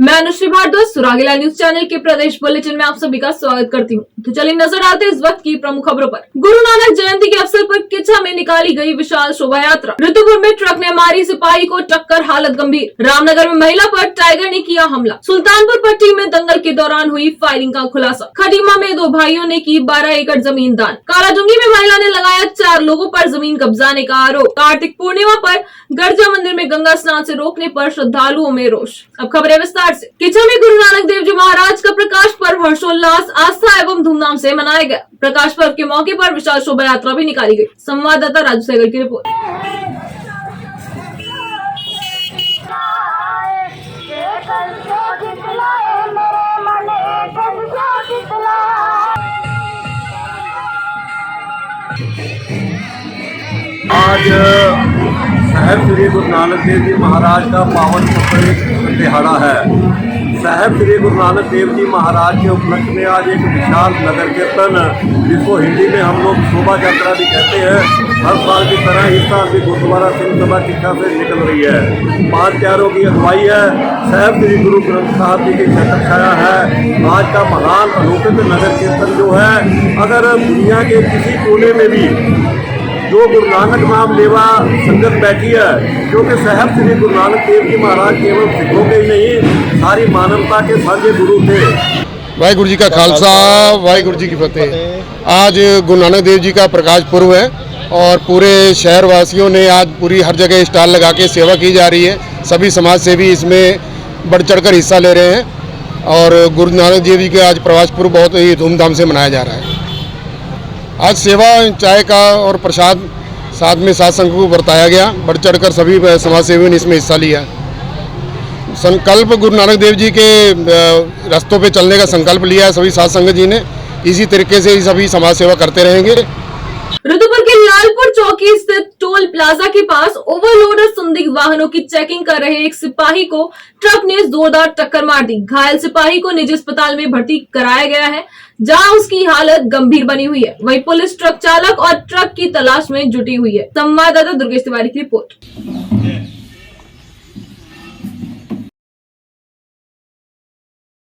मैं Anushree Bhardwaj सुरागीला news channel के प्रदेश bulletin में आप सभी का स्वागत करती हूँ। तो चलिए नजर डालते हैं इस वक्त की प्रमुख खबरों पर। गुरु नानक जयंती के अवसर पर किच्चा में निकाली गई विशाल शोभा यात्रा। ऋतुपुर में ट्रक ने मारी सिपाही को टक्कर, हालत गंभीर। रामनगर में महिला पर टाइगर ने किया हमला। सुल्तानपुर पट्टी में दंगल के दौरान हुई फायरिंग का खुलासा। खटीमा में 2 भाइयों ने की 12 एकड़ जमीन दान। कालाडूंगी में महिला ने लगाया 4 लोगों पर जमीन कब्जाने का आरोप। कार्तिक पूर्णिमा पर गर्जा मंदिर में गंगा स्नान से रोकने पर श्रद्धालुओं में रोष। अब खबरें विस्तार से। किच्चा में गुरु नानक देव जी महाराज का प्रकाश पर्व हर्षोल्लास, आस्था एवं धूमधाम से मनाया गया। प्रकाश पर्व के मौके पर विशाल शोभा यात्रा भी निकाली गई। संवाददाता राजू सहगल की रिपोर्ट। आज साहब श्री गुरु नानक देव जी महाराज का पावन दिहाड़ा है। साहब श्री गुरु नानक देव जी महाराज के उपलक्ष्य में आज एक विशाल नगर कीर्तन, जिसको हिंदी में हम लोग शोभा यात्रा भी कहते हैं, हर साल की तरह इस साल भी गुरुद्वारा सिंह सभा किच्चा से निकल रही है। 5 प्यारों की अगुवाई है। साहब श्री गुरु ग्रंथ साहब जी की छत्र छाया है। आज का महान अलौकिक नगर कीर्तन जो है, अगर दुनिया के किसी कोने में भी जो गुरु नानक नाम लेवा संगत बैठी है, क्योंकि साहब श्री गुरु नानक देव जी महाराज केवल सिखों के ही नहीं, सारी मानवता के साझे गुरु थे। वाहिगुरु जी का खालसा, वाहिगुरु जी की फतेह। आज गुरु नानक देव जी का प्रकाश पर्व है और पूरे शहर वासियों ने आज पूरी हर जगह स्टॉल लगा के सेवा की जा रही है। सभी समाज सेवी इसमें बढ़ चढ़कर हिस्सा ले रहे हैं और गुरु नानक देव जी के आज प्रकाश पर्व बहुत ही धूमधाम से मनाया जा रहा है। आज सेवा, चाय का और प्रसाद साथ में साथ संघ को बरताया गया। बढ़ चढ़कर सभी समाज सेवियों ने इसमें हिस्सा लिया। संकल्प गुरु नानक देव जी के रास्तों पे चलने का संकल्प लिया है सभी साध संगत जी ने। इसी तरीके से सभी समाज सेवा करते रहेंगे। ऋतुपुर के लालपुर चौकी स्थित टोल प्लाजा के पास ओवरलोड और संदिग्ध वाहनों की चेकिंग कर रहे एक सिपाही को ट्रक ने जोरदार टक्कर मार दी। घायल सिपाही को निजी अस्पताल में भर्ती कराया गया है, जहां उसकी हालत गंभीर बनी हुई है। वहीं पुलिस ट्रक चालक और ट्रक की तलाश में जुटी हुई है। संवाददाता दुर्गेश तिवारी की रिपोर्ट।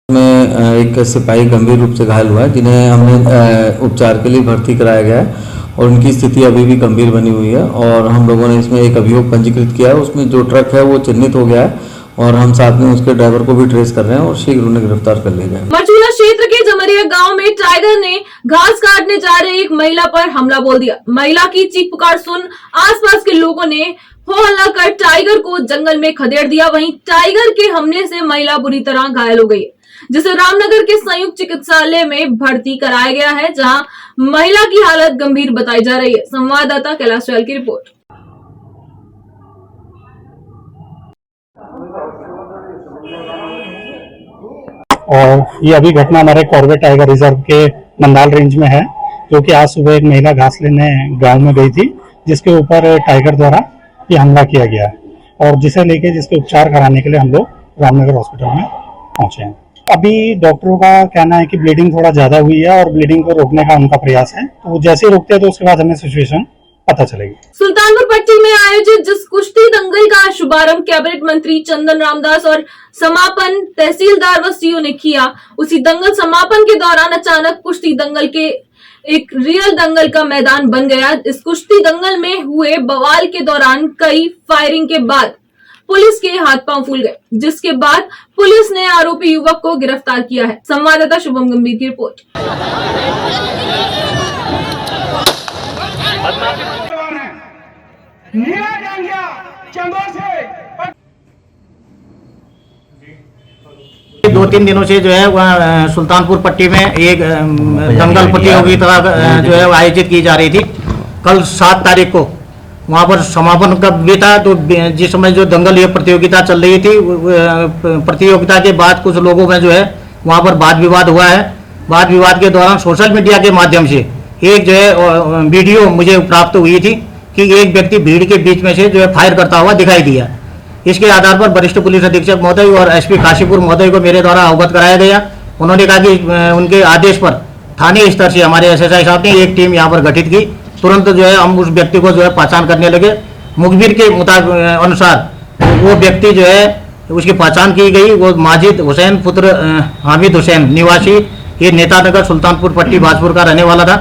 में एक सिपाही गंभीर रूप से घायल हुआ है, जिन्हें हमने उपचार के लिए भर्ती कराया गया है और उनकी स्थिति अभी भी गंभीर बनी हुई है। और हम लोगों ने इसमें एक अभियोग पंजीकृत किया है। उसमें जो ट्रक है वो चिन्हित हो गया है और हम साथ में उसके ड्राइवर को भी ट्रेस कर रहे हैं और शीघ्र उन्हें गिरफ्तार कर लिया गया। मरचूला क्षेत्र के जमरिया गांव में टाइगर ने घास काटने जा रही एक महिला पर हमला बोल दिया। महिला की चीख पुकार सुन आसपास के लोगों ने हो हल्ला कर टाइगर को जंगल में खदेड़ दिया। वहीं टाइगर के हमले से महिला बुरी तरह घायल हो गई, जिसे रामनगर के संयुक्त चिकित्सालय में भर्ती कराया गया है, जहां महिला की हालत गंभीर बताई जा रही है। संवाददाता कैलाश चहल की रिपोर्ट। और ये अभी घटना हमारे कॉर्बेट टाइगर रिजर्व के मंदाल रेंज में है, जो कि आज सुबह एक महिला घास लेने गांव में गई थी, जिसके ऊपर टाइगर द्वारा ये हमला किया गया है और जिसे लेके जिसके उपचार कराने के लिए हम लोग रामनगर हॉस्पिटल में पहुंचे हैं। अभी डॉक्टरों का कहना है कि ब्लीडिंग थोड़ा ज्यादा हुई है और ब्लीडिंग को रोकने का उनका प्रयास है, तो जैसे ही रोकते हैं तो उसके बाद हमें सिचुएशन पता चलेगी। सुल्तानपुर पट्टी में आयोजित जिस कुश्ती दंगल का शुभारंभ कैबिनेट मंत्री चंदन रामदास और समापन तहसीलदार व सीओ ने किया, उसी दंगल समापन के दौरान अचानक कुश्ती दंगल के एक रियल दंगल का मैदान बन गया। इस कुश्ती दंगल में हुए बवाल के दौरान कई फायरिंग के बाद पुलिस के हाथ पांव फूल गए, जिसके बाद पुलिस ने आरोपी युवक को गिरफ्तार किया है। संवाददाता शुभम गंभीर की रिपोर्ट। दो 3 दिनों से जो है वह सुल्तानपुर पट्टी में एक दंगल प्रतियोगिता जो है आयोजित की जा रही थी। कल 7 तारीख को वहाँ पर समापन का भी था। तो जिस समय जो दंगल ये प्रतियोगिता चल रही थी, प्रतियोगिता के बाद कुछ लोगों में जो है वहाँ पर वाद विवाद हुआ है। वाद विवाद के दौरान सोशल मीडिया के माध्यम से एक जो है वीडियो मुझे प्राप्त हुई थी कि एक व्यक्ति भीड़ के बीच में से जो है फायर करता हुआ दिखाई दिया। इसके आधार पर वरिष्ठ पुलिस अधीक्षक महोदय और एसपी काशीपुर महोदय को मेरे द्वारा अवगत कराया गया। उन्होंने कहा कि उनके आदेश पर थाने स्तर से हमारे एसएसआई साहब ने एक टीम यहाँ पर गठित की। तुरंत जो है हम उस व्यक्ति को जो है पहचान करने लगे। मुखबिर के अनुसार वो व्यक्ति जो है उसकी पहचान की गई। वो माजिद हुसैन पुत्र हामिद हुसैन निवासी ये नेता नगर सुल्तानपुर पट्टी बाजपुर का रहने वाला था।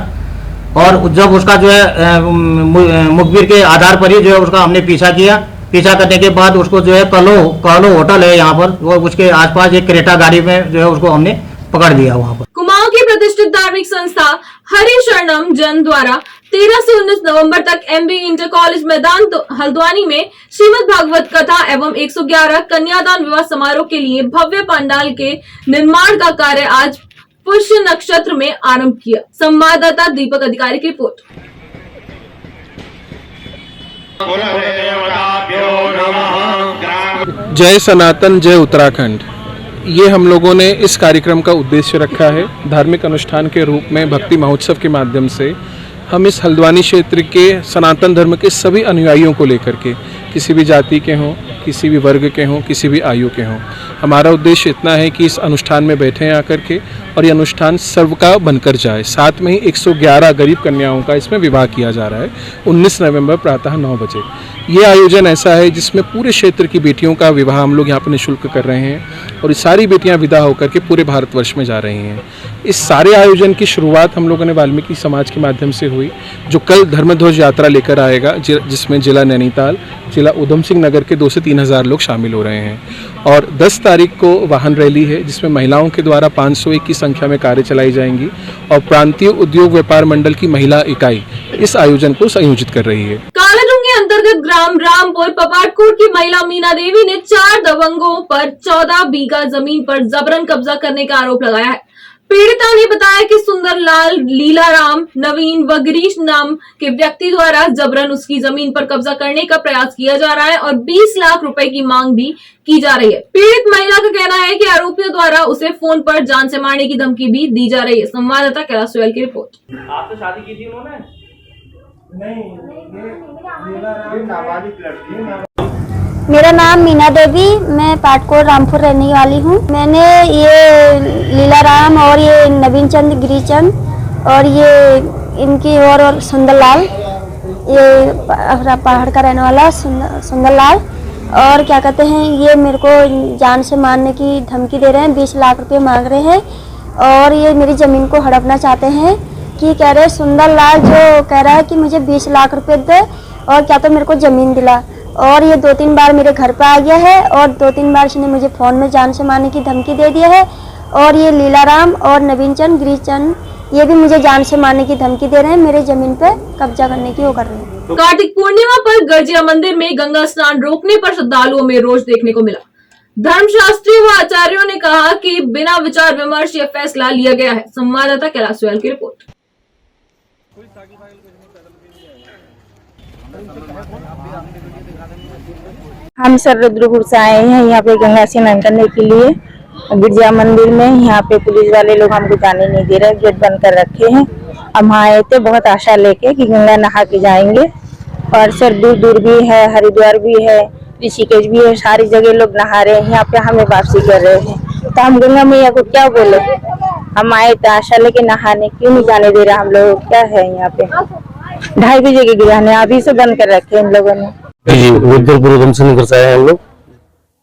और जब उसका जो है मुखबिर के आधार पर ही जो है उसका हमने पीछा किया। पीछा करने के बाद उसको जो है कहलो होटल है यहाँ पर, वो उसके आसपास एक क्रेटा गाड़ी में जो है उसको हमने पकड़ लिया वहाँ पर। कुमाऊं की प्रतिष्ठित धार्मिक संस्था हरि शरणम जन द्वारा 13 से 19 नवंबर तक MB इंटर कॉलेज मैदान हल्द्वानी में श्रीमद् भागवत कथा एवं 111 कन्यादान विवाह समारोह के लिए भव्य पंडाल के निर्माण का कार्य आज पुष्य नक्षत्र में आरंभ किया। संवाददाता दीपक अधिकारी की रिपोर्ट। जय सनातन जय उत्तराखंड, ये हम लोगों ने इस कार्यक्रम का उद्देश्य रखा है। धार्मिक अनुष्ठान के रूप में भक्ति महोत्सव के माध्यम से हम इस हल्द्वानी क्षेत्र के सनातन धर्म के सभी अनुयायियों को लेकर के, किसी भी जाति के हों, किसी भी वर्ग के हों, किसी भी आयु के हों, हमारा उद्देश्य इतना है कि इस अनुष्ठान में बैठे हैं आकर के और ये अनुष्ठान सर्व का बनकर जाए। साथ में ही 111 गरीब कन्याओं का इसमें विवाह किया जा रहा है 19 नवंबर प्रातः 9 बजे। ये आयोजन ऐसा है जिसमें पूरे क्षेत्र की बेटियों का विवाह हम लोग यहाँ पर निःशुल्क कर रहे हैं और ये सारी बेटियाँ विदा होकर के पूरे भारतवर्ष में जा रही हैं। इस सारे आयोजन की शुरुआत हम लोगों ने वाल्मीकि समाज के माध्यम से हुई, जो कल धर्मध्वज यात्रा लेकर आएगा, जिसमें जिला नैनीताल, जिला उधम सिंह नगर के 2 से 3 हज़ार लोग शामिल हो रहे हैं। और 10 तारीख को वाहन रैली है जिसमें महिलाओं के द्वारा 501 की संख्या में कार्य चलाई जाएंगी और प्रांतीय उद्योग व्यापार मंडल की महिला इकाई इस आयोजन को संयोजित कर रही है। कालाडूंगी अंतर्गत ग्राम रामपुर पपाटकोट की महिला मीना देवी ने 4 दबंगों पर 14 बीघा जमीन पर जबरन कब्जा करने का आरोप लगाया है। पीड़िता ने बताया कि सुंदरलाल, लीलाराम, नवीन व गिरीश नाम के व्यक्ति द्वारा जबरन उसकी जमीन पर कब्जा करने का प्रयास किया जा रहा है और 20 लाख रुपए की मांग भी की जा रही है। पीड़ित महिला का कहना है कि आरोपियों द्वारा उसे फोन पर जान से मारने की धमकी भी दी जा रही है। संवाददाता कैलाश सोयल की रिपोर्ट। आपसे शादी की थी उन्होंने? मेरा नाम मीना देवी, मैं पाटकोट रामपुर रहने वाली हूँ। मैंने ये लीलाराम और ये नवीन चंद, गिरीचंद और ये इनकी और सुंदरलाल, ये पहाड़ का रहने वाला सुंदरलाल, और क्या कहते हैं, ये मेरे को जान से मारने की धमकी दे रहे हैं। 20 लाख रुपए मांग रहे हैं और ये मेरी ज़मीन को हड़पना चाहते हैं। कि कह रहे सुंदरलाल जो कह रहा है कि मुझे 20 लाख रुपए दे और क्या तो मेरे को ज़मीन दिला। और ये 2-3 बार मेरे घर पे आ गया है और 2-3 बार इसने मुझे फ़ोन में जान से मारने की धमकी दे दिया है। और ये लीलाराम और नवीन चंद, गिरीश चंद, ये भी मुझे जान से मारने की धमकी दे रहे हैं, मेरे जमीन पे कब्जा करने की वो कर रहे हैं। कार्तिक पूर्णिमा पर गर्जिया मंदिर में गंगा स्नान रोकने पर श्रद्धालुओं में रोष देखने को मिला। धर्मशास्त्री व आचार्यों ने कहा कि बिना विचार विमर्श यह फैसला लिया गया है। संवाददाता कैलाश सोयल की रिपोर्ट। हम सर रुद्रपुर से आए हैं यहाँ पे गंगा स्नान करने के लिए गिरजा मंदिर में। यहाँ पे पुलिस वाले लोग हमको जाने नहीं दे रहे, गेट बंद कर रखे हैं। हम आए थे बहुत आशा लेके कि गंगा नहा के जाएंगे। और सर दूर दूर भी है, हरिद्वार भी है, ऋषिकेश भी है, सारी जगह लोग नहा रहे हैं। यहाँ पे हमें वापसी कर रहे हैं तो हम गंगा मैया को क्या बोले। हम आए थे आशा लेके नहाने, क्यों नहीं जाने दे रहे हम लोग। क्या है यहाँ पे 2:30 बजे के गिराने अभी से बंद कर रखे हैं इन लोगों ने। रुद्रपुर उधम सिंह नगर से आए हैं हम लोग।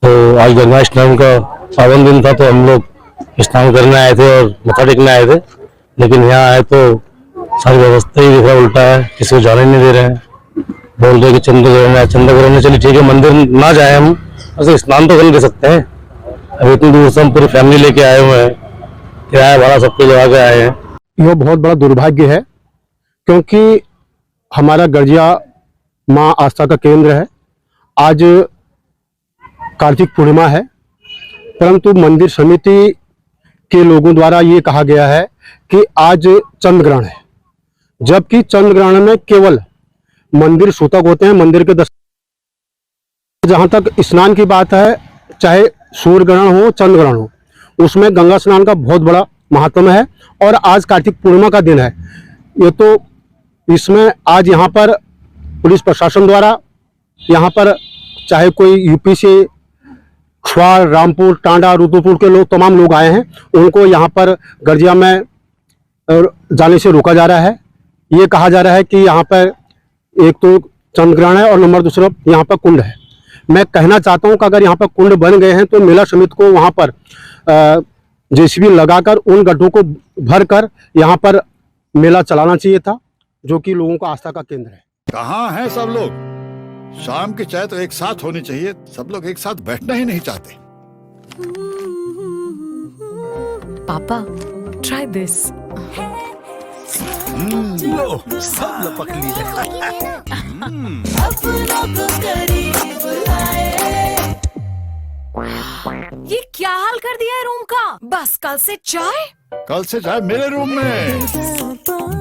तो आज गंगा स्नान का पावन दिन था तो हम लोग स्नान करने आए थे और मत्था टेकने आए थे। लेकिन यहाँ आए तो सारी व्यवस्था ही दिख उल्टा है, किसी को जाने नहीं दे रहे हैं। बोल रहे कि चंद्रग्रहण में चलिए ठीक है मंदिर ना जाए, हम ऐसे स्नान तो कर दे सकते हैं। अभी इतनी दूर से हम पूरी फैमिली लेके आए हुए हैं, किराया भाड़ा सबको लगा के आए हैं। यह बहुत बड़ा दुर्भाग्य है क्योंकि हमारा गर्जिया माँ आस्था का केंद्र है। आज कार्तिक पूर्णिमा है, परंतु मंदिर समिति के लोगों द्वारा ये कहा गया है कि आज चंद्र ग्रहण है, जबकि चंद्र ग्रहण में केवल मंदिर सूतक होते हैं। मंदिर के जहां तक स्नान की बात है, चाहे सूर्य ग्रहण हो, चंद्र ग्रहण हो, उसमें गंगा स्नान का बहुत बड़ा महत्व है। और आज कार्तिक पूर्णिमा का दिन है। ये तो इसमें आज यहाँ पर पुलिस प्रशासन द्वारा यहाँ पर चाहे कोई यूपी से छुआर, रामपुर, टांडा, रुद्रपुर के लोग, तमाम लोग आए हैं, उनको यहाँ पर गर्जिया में जाने से रोका जा रहा है। ये कहा जा रहा है कि यहाँ पर एक तो चंद्र ग्रहण है और नंबर दूसरा यहाँ पर कुंड है। मैं कहना चाहता हूं कि अगर यहाँ पर कुंड बन गए हैं तो मेला समिति को वहां पर जेसीबी लगाकर उन गड्ढों को भरकर यहाँ पर मेला चलाना चाहिए था, जो कि लोगों का आस्था का केंद्र है। कहाँ हैं सब लोग? शाम की चाय तो एक साथ होनी चाहिए, सब लोग एक साथ बैठना ही नहीं चाहते। पापा, try this. लो, सब लपक लीजिए। ये क्या हाल कर दिया है रूम का? बस कल से चाय? कल से चाय मेरे रूम में।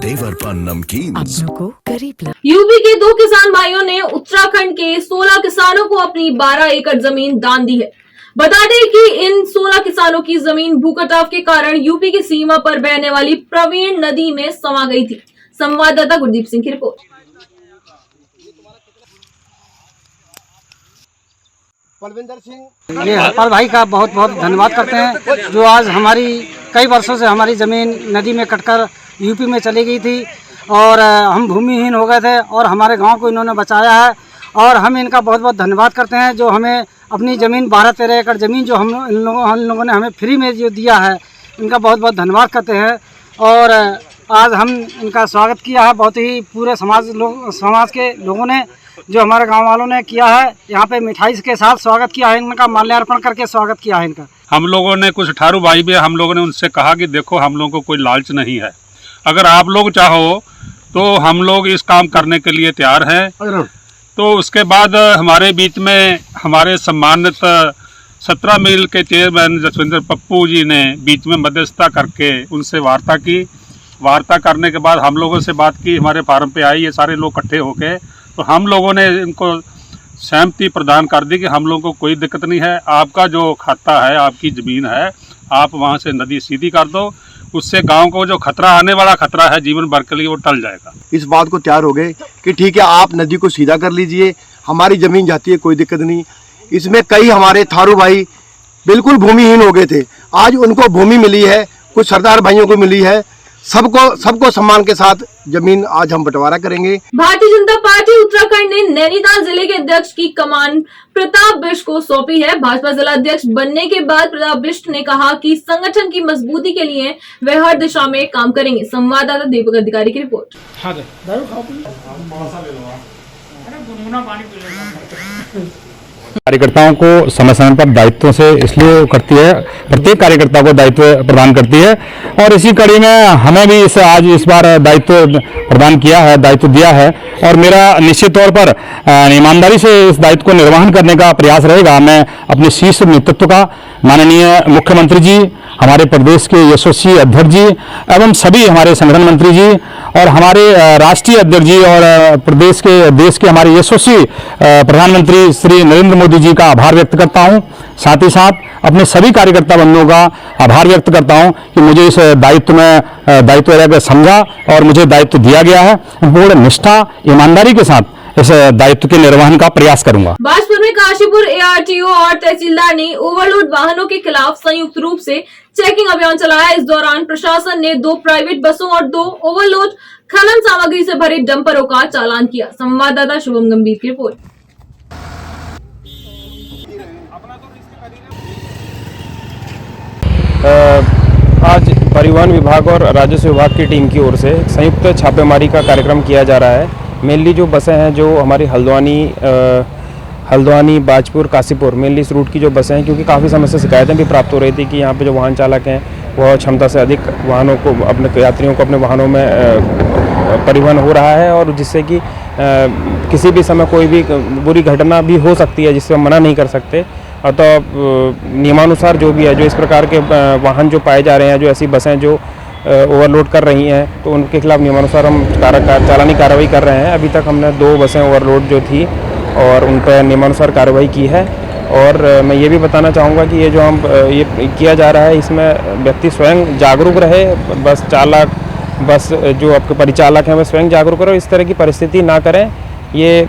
देवर पान नमकीन। को करीब ला। यूपी के 2 किसान भाइयों ने उत्तराखंड के 16 किसानों को अपनी 12 एकड़ जमीन दान दी है। बता दें कि इन 16 किसानों की जमीन भूकटाव के कारण यूपी की सीमा पर बहने वाली प्रवीण नदी में समा गई थी। संवाददाता गुरदीप सिंह की रिपोर्ट। ये हरपाल भाई का बहुत बहुत धन्यवाद करते हैं, जो आज हमारी कई वर्षों से हमारी ज़मीन नदी में कटकर यूपी में चली गई थी और हम भूमिहीन हो गए थे और हमारे गांव को इन्होंने बचाया है और हम इनका बहुत बहुत धन्यवाद करते हैं, जो हमें अपनी ज़मीन 12-13 एकड़ ज़मीन जो हम लोगों ने हमें फ्री में जो दिया है, इनका बहुत बहुत धन्यवाद करते हैं। और आज हम इनका स्वागत किया है, बहुत ही पूरे समाज के लोगों ने, जो हमारे गांव वालों ने किया है, यहाँ पे मिठाई के साथ स्वागत किया है इनका, माल्यार्पण करके स्वागत किया है इनका। हम लोगों ने कुछ 18 भाई भी हम लोगों ने उनसे कहा कि देखो हम लोगों को कोई लालच नहीं है, अगर आप लोग चाहो तो हम लोग इस काम करने के लिए तैयार हैं। तो उसके बाद हमारे बीच में हमारे सम्मानित 17 मील के चेयरमैन जसविंदर पप्पू जी ने बीच में मध्यस्थता करके उनसे वार्ता की। वार्ता करने के बाद हम लोगों से बात की, हमारे फार्म पे आई, ये सारे लोग इकट्ठे होके, तो हम लोगों ने इनको सहमति प्रदान कर दी कि हम लोगों को कोई दिक्कत नहीं है, आपका जो खाता है, आपकी ज़मीन है, आप वहाँ से नदी सीधी कर दो, उससे गांव को जो खतरा आने वाला खतरा है जीवन भर के लिए वो टल जाएगा। इस बात को तैयार हो गए कि ठीक है, आप नदी को सीधा कर लीजिए, हमारी ज़मीन जाती है, कोई दिक्कत नहीं। इसमें कई हमारे थारू भाई बिल्कुल भूमिहीन हो गए थे, आज उनको भूमि मिली है, कुछ सरदार भाइयों को मिली है, सबको सम्मान के साथ जमीन आज हम बंटवारा करेंगे। भारतीय जनता पार्टी उत्तराखंड ने नैनीताल जिले के अध्यक्ष की कमान प्रताप बिष्ट को सौंपी है। भाजपा जिला अध्यक्ष बनने के बाद प्रताप बिष्ट ने कहा कि संगठन की मजबूती के लिए वे हर दिशा में काम करेंगे। संवाददाता दीपक अधिकारी की रिपोर्ट। कार्यकर्ताओं को समय समय पर दायित्वों से इसलिए करती है, प्रत्येक कार्यकर्ता को दायित्व प्रदान करती है और इसी कड़ी में हमें भी आज इस बार दायित्व प्रदान किया है, दायित्व दिया है और मेरा निश्चित तौर पर ईमानदारी से इस दायित्व को निर्वहन करने का प्रयास रहेगा। मैं अपने शीर्ष नेतृत्व का, माननीय मुख्यमंत्री जी, हमारे प्रदेश के यशस्वी अध्यक्ष जी एवं सभी हमारे संगठन मंत्री जी और हमारे राष्ट्रीय अध्यक्ष जी और देश के हमारे यशस्वी प्रधानमंत्री श्री नरेंद्र मोदी जी का आभार व्यक्त करता हूं। साथ ही साथ अपने सभी कार्यकर्ता बंधुओं का आभार व्यक्त करता हूं कि मुझे इस दायित्व समझा और मुझे दायित्व दिया गया है। पूर्ण निष्ठा, ईमानदारी के साथ इस दायित्व के निर्वहन का प्रयास करूंगा। बाजपुर में काशीपुर ARTO और तहसीलदार ने ओवरलोड वाहनों के खिलाफ संयुक्त रूप से चेकिंग अभियान चलाया। इस दौरान प्रशासन ने 2 प्राइवेट बसों और 2 ओवरलोड खनन सामग्री से भरे डंपरों का चालान किया। संवाददाता शुभम गंभीर की रिपोर्ट। आज परिवहन विभाग और राजस्व विभाग की टीम की ओर से संयुक्त छापेमारी का कार्यक्रम किया जा रहा है। मेनली जो बसें हैं, जो हमारी हल्द्वानी, बाजपुर, काशीपुर, मेनली इस रूट की जो बसें हैं, क्योंकि काफ़ी समय से शिकायतें भी प्राप्त हो रही थी कि यहाँ पे जो वाहन चालक हैं वह क्षमता से अधिक वाहनों को, अपने यात्रियों को अपने वाहनों में परिवहन हो रहा है और जिससे कि किसी भी समय कोई भी बुरी घटना भी हो सकती है, जिससे हम मना नहीं कर सकते। अतः नियमानुसार जो भी है, जो इस प्रकार के वाहन जो पाए जा रहे हैं, जो ऐसी बसें जो ओवरलोड कर रही हैं, तो उनके खिलाफ नियमानुसार हम चालानी कार्रवाई कर रहे हैं। अभी तक हमने 2 बसें ओवरलोड जो थी और उन पर नियमानुसार कार्रवाई की है। और मैं ये भी बताना चाहूँगा कि ये जो हम ये किया जा रहा है, इसमें व्यक्ति स्वयं जागरूक रहे, बस चालक, बस जो आपके परिचालक हैं वे स्वयं जागरूक रहे, इस तरह की परिस्थिति ना करें। ये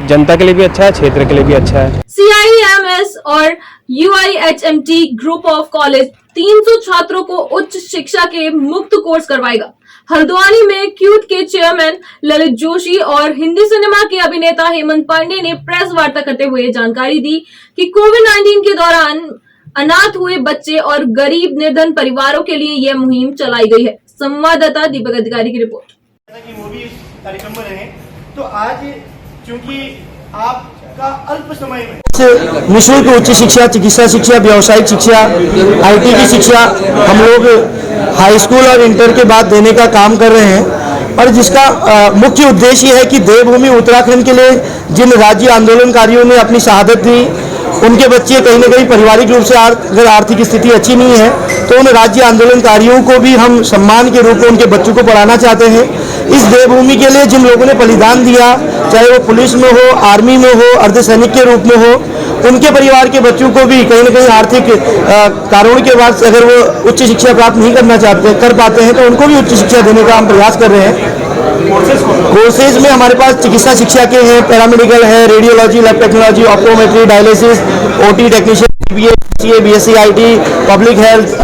जनता के लिए भी अच्छा है, क्षेत्र के लिए भी अच्छा है। CIEMS और UIHMT ग्रुप ऑफ कॉलेज 300 छात्रों को उच्च शिक्षा के मुफ्त कोर्स करवाएगा। हल्द्वानी में क्यूट के चेयरमैन ललित जोशी और हिंदी सिनेमा के अभिनेता हेमंत पांडे ने प्रेस वार्ता करते हुए जानकारी दी कि कोविड-19 के दौरान अनाथ हुए बच्चे और गरीब निर्धन परिवारों के लिए यह मुहिम चलाई गई है। संवाददाता दीपक अधिकारी की रिपोर्ट। वो भी इस कार्यक्रम में रहे, तो आज चूंकि आपका अल्प समय में निःशुल्क उच्च शिक्षा, चिकित्सा शिक्षा, व्यावसायिक शिक्षा, IT की शिक्षा हम लोग हाई स्कूल और इंटर के बाद देने का काम कर रहे हैं और जिसका मुख्य उद्देश्य है कि देवभूमि उत्तराखंड के लिए जिन राज्य आंदोलनकारियों ने अपनी शहादत दी, उनके बच्चे कहीं न कहीं पारिवारिक रूप से अगर आर्थिक स्थिति अच्छी नहीं है तो उन राज्य आंदोलनकारियों को भी हम सम्मान के रूप में उनके बच्चों को पढ़ाना चाहते हैं। इस देवभूमि के लिए जिन लोगों ने बलिदान दिया, चाहे वो पुलिस में हो, आर्मी में हो, अर्धसैनिक के रूप में हो, उनके परिवार के बच्चों को भी कहीं न कहीं आर्थिक कारणों के बाद अगर वो उच्च शिक्षा प्राप्त नहीं कर पाते हैं तो उनको भी उच्च शिक्षा देने का हम प्रयास कर रहे हैं। कोर्सेज में हमारे पास चिकित्सा शिक्षा के हैं, पैरामेडिकल है, radiology, lab technology, optometry, dialysis, OT technician, BSc IT, public health,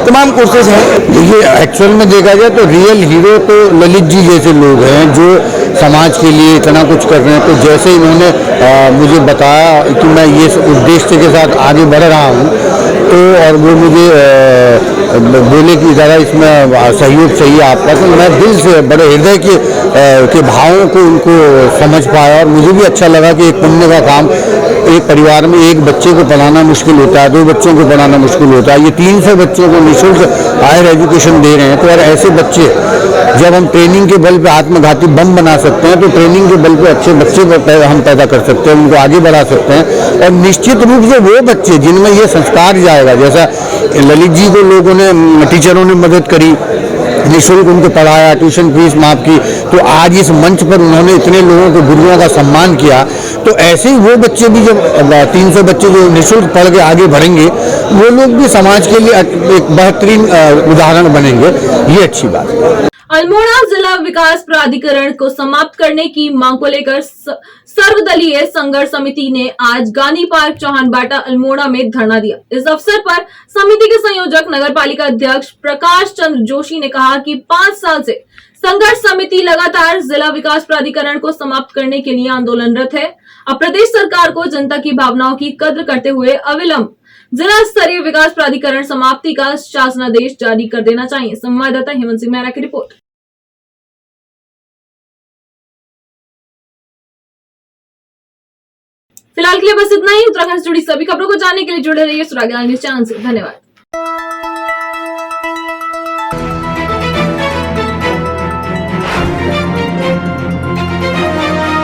तमाम कोर्सेज हैं। देखिए, एक्चुअल में देखा जाए तो रियल हीरो तो ललित जी जैसे लोग हैं जो समाज के लिए इतना कुछ कर रहे हैं। तो जैसे इन्होंने मुझे बताया कि मैं ये उद्देश्य के साथ आगे बढ़ रहा हूँ, तो और वो मुझे बोले कि ज़रा इसमें सहयोग चाहिए आपका, तो मैं दिल से बड़े हृदय के भावों को उनको समझ पाया और मुझे भी अच्छा लगा कि एक पुण्य का काम, एक परिवार में एक बच्चे को पढ़ाना मुश्किल होता है, 2 बच्चों को पढ़ाना मुश्किल होता है, ये 300 बच्चों को निःशुल्क हायर एजुकेशन दे रहे हैं। तो यार ऐसे बच्चे जब हम ट्रेनिंग के बल पे आत्मघाती बम बना सकते हैं तो ट्रेनिंग के बल पे अच्छे बच्चे हम पैदा कर सकते हैं, उनको आगे बढ़ा सकते हैं। और निश्चित रूप से वो बच्चे जिनमें ये संस्कार जाएगा, जैसा ललित जी को लोगों ने, टीचरों ने मदद करी, निःशुल्क उनको पढ़ाया, ट्यूशन फीस माफ की, तो आज इस मंच पर उन्होंने इतने लोगों को, गुरुओं का सम्मान किया। तो ऐसे ही वो बच्चे भी, जब 300 बच्चे जो निःशुल्क पढ़ के आगे बढ़ेंगे, वो लोग भी समाज के लिए एक बेहतरीन उदाहरण बनेंगे। ये अच्छी बात है। अल्मोड़ा जिला विकास प्राधिकरण को समाप्त करने की मांग को लेकर सर्वदलीय संघर्ष समिति ने आज गांधी पार्क चौहानबाटा अल्मोड़ा में धरना दिया। इस अवसर पर समिति के संयोजक नगरपालिका अध्यक्ष प्रकाश चंद्र जोशी ने कहा कि 5 साल से संघर्ष समिति लगातार जिला विकास प्राधिकरण को समाप्त करने के लिए आंदोलनरत है। अब प्रदेश सरकार को जनता की भावनाओं की कद्र करते हुए अविलंब जिला स्तरीय विकास प्राधिकरण समाप्ति का शासनादेश जारी कर देना चाहिए। संवाददाता हेमंत सिंह मेहरा की रिपोर्ट। फिलहाल के लिए बस इतना ही। उत्तराखंड से जुड़ी सभी खबरों को जानने के लिए जुड़े रहिए सुराग न्यूज चैनल से। धन्यवाद।